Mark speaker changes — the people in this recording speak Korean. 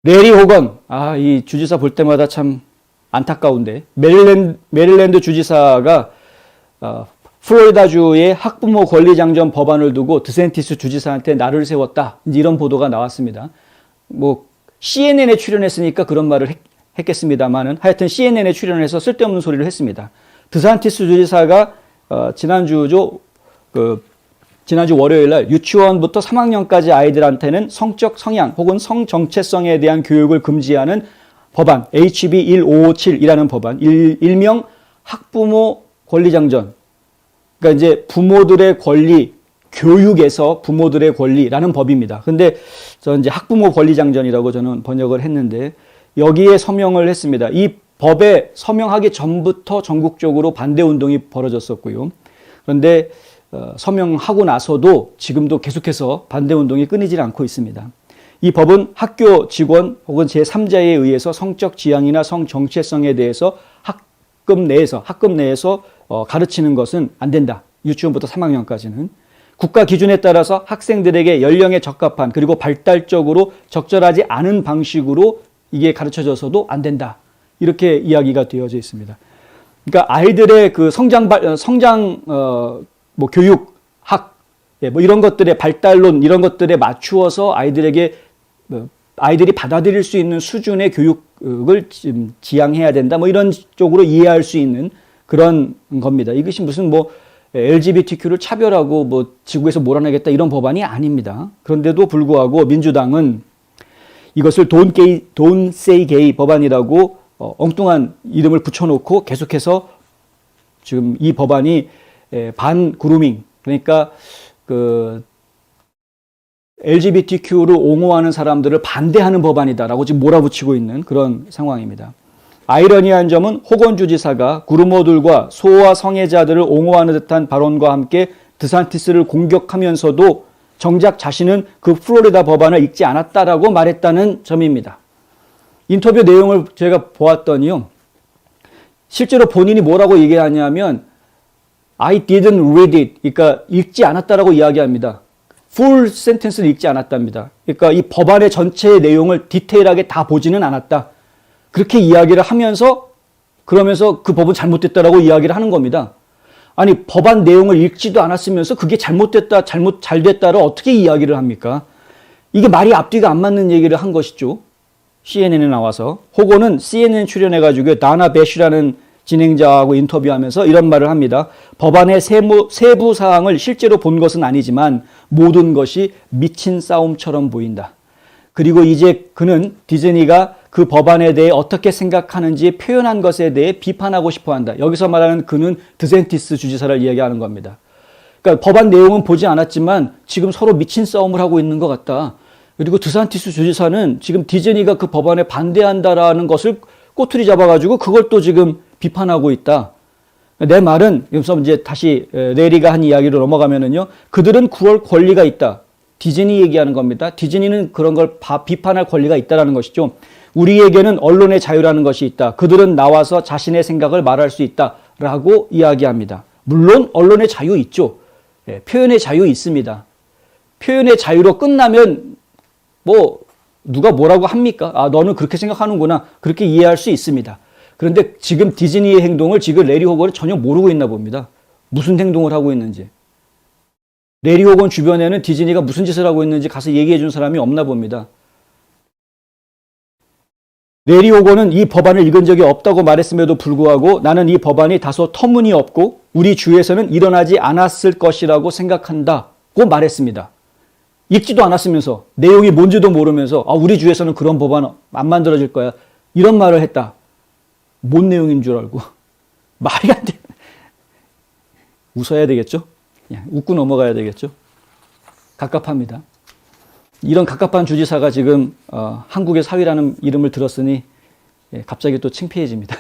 Speaker 1: 레리 호건, 이 주지사 볼 때마다 참 안타까운데, 메릴랜드 주지사가 플로리다주의 학부모 권리장전 법안을 두고 드샌티스 주지사한테 날을 세웠다. 이런 보도가 나왔습니다. 뭐 CNN에 출연했으니까 그런 말을 했겠습니다만은 하여튼 CNN에 출연해서 쓸데없는 소리를 했습니다. 드샌티스 주지사가 지난주 월요일 날 유치원부터 3학년까지 아이들한테는 성적 성향 혹은 성 정체성에 대한 교육을 금지하는 법안 HB 1557이라는 법안, 일명 학부모 권리장전. 그러니까 이제 부모들의 권리, 교육에서 부모들의 권리라는 법입니다. 근데 저 이제 학부모 권리장전이라고 저는 번역을 했는데 여기에 서명을 했습니다. 이 법에 서명하기 전부터 전국적으로 반대 운동이 벌어졌었고요. 그런데 서명하고 나서도 지금도 계속해서 반대 운동이 끊이질 않고 있습니다. 이 법은 학교 직원 혹은 제3자에 의해서 성적 지향이나 성 정체성에 대해서 학급 내에서 가르치는 것은 안 된다. 유치원부터 3학년까지는. 국가 기준에 따라서 학생들에게 연령에 적합한 그리고 발달적으로 적절하지 않은 방식으로 이게 가르쳐져서도 안 된다. 이렇게 이야기가 되어져 있습니다. 그러니까 아이들의 그 교육, 학, 뭐 이런 것들의 발달론, 이런 것들에 맞추어서 아이들이 받아들일 수 있는 수준의 교육을 지향해야 된다. 뭐 이런 쪽으로 이해할 수 있는 그런 겁니다. 이것이 무슨 LGBTQ를 차별하고 지구에서 몰아내겠다 이런 법안이 아닙니다. 그런데도 불구하고 민주당은 이것을 Don't Say Gay 법안이라고 엉뚱한 이름을 붙여놓고 계속해서 지금 이 법안이 반그루밍, 그러니까 LGBTQ를 옹호하는 사람들을 반대하는 법안이다라고 지금 몰아붙이고 있는 그런 상황입니다. 아이러니한 점은 호건 주지사가 구르모들과 소아 성애자들을 옹호하는 듯한 발언과 함께 드샌티스를 공격하면서도 정작 자신은 그 플로리다 법안을 읽지 않았다라고 말했다는 점입니다. 인터뷰 내용을 제가 보았더니요. 실제로 본인이 뭐라고 얘기하냐면 I didn't read it. 그러니까 읽지 않았다라고 이야기합니다. full sentence를 읽지 않았답니다. 그러니까 이 법안의 전체 내용을 디테일하게 다 보지는 않았다. 그렇게 이야기를 하면서 그러면서 그 법은 잘못됐다라고 이야기를 하는 겁니다. 아니 법안 내용을 읽지도 않았으면서 그게 잘못됐다, 잘됐다를 어떻게 이야기를 합니까? 이게 말이 앞뒤가 안 맞는 얘기를 한 것이죠. CNN에 나와서. 호건은 CNN 출연해가지고 다나 배쉬라는 진행자하고 인터뷰하면서 이런 말을 합니다. 법안의 세부 사항을 실제로 본 것은 아니지만 모든 것이 미친 싸움처럼 보인다. 그리고 이제 그는 디즈니가 그 법안에 대해 어떻게 생각하는지 표현한 것에 대해 비판하고 싶어 한다. 여기서 말하는 그는 드샌티스 주지사를 이야기하는 겁니다. 그러니까 법안 내용은 보지 않았지만 지금 서로 미친 싸움을 하고 있는 것 같다. 그리고 드샌티스 주지사는 지금 디즈니가 그 법안에 반대한다라는 것을 꼬투리 잡아가지고 그걸 또 지금 비판하고 있다. 내 말은 여기서 이제 다시 레리가 한 이야기로 넘어가면은요. 그들은 그럴 권리가 있다. 디즈니 얘기하는 겁니다. 디즈니는 그런 걸 비판할 권리가 있다라는 것이죠. 우리에게는 언론의 자유라는 것이 있다. 그들은 나와서 자신의 생각을 말할 수 있다라고 이야기합니다. 물론 언론의 자유 있죠. 표현의 자유 있습니다. 표현의 자유로 끝나면 누가 뭐라고 합니까? 너는 그렇게 생각하는구나. 그렇게 이해할 수 있습니다. 그런데 지금 디즈니의 행동을 지금 레리 호건은 전혀 모르고 있나 봅니다. 무슨 행동을 하고 있는지. 레리 호건 주변에는 디즈니가 무슨 짓을 하고 있는지 가서 얘기해 준 사람이 없나 봅니다. 레리 호건은 이 법안을 읽은 적이 없다고 말했음에도 불구하고 나는 이 법안이 다소 터무니없고 우리 주에서는 일어나지 않았을 것이라고 생각한다고 말했습니다. 읽지도 않았으면서 내용이 뭔지도 모르면서 우리 주에서는 그런 법안 안 만들어질 거야. 이런 말을 했다. 뭔 내용인 줄 알고. 말이 안 돼. 웃어야 되겠죠? 그냥 웃고 넘어가야 되겠죠? 갑갑합니다. 이런 갑갑한 주지사가 지금 한국의 사위라는 이름을 들었으니 갑자기 또 창피해집니다.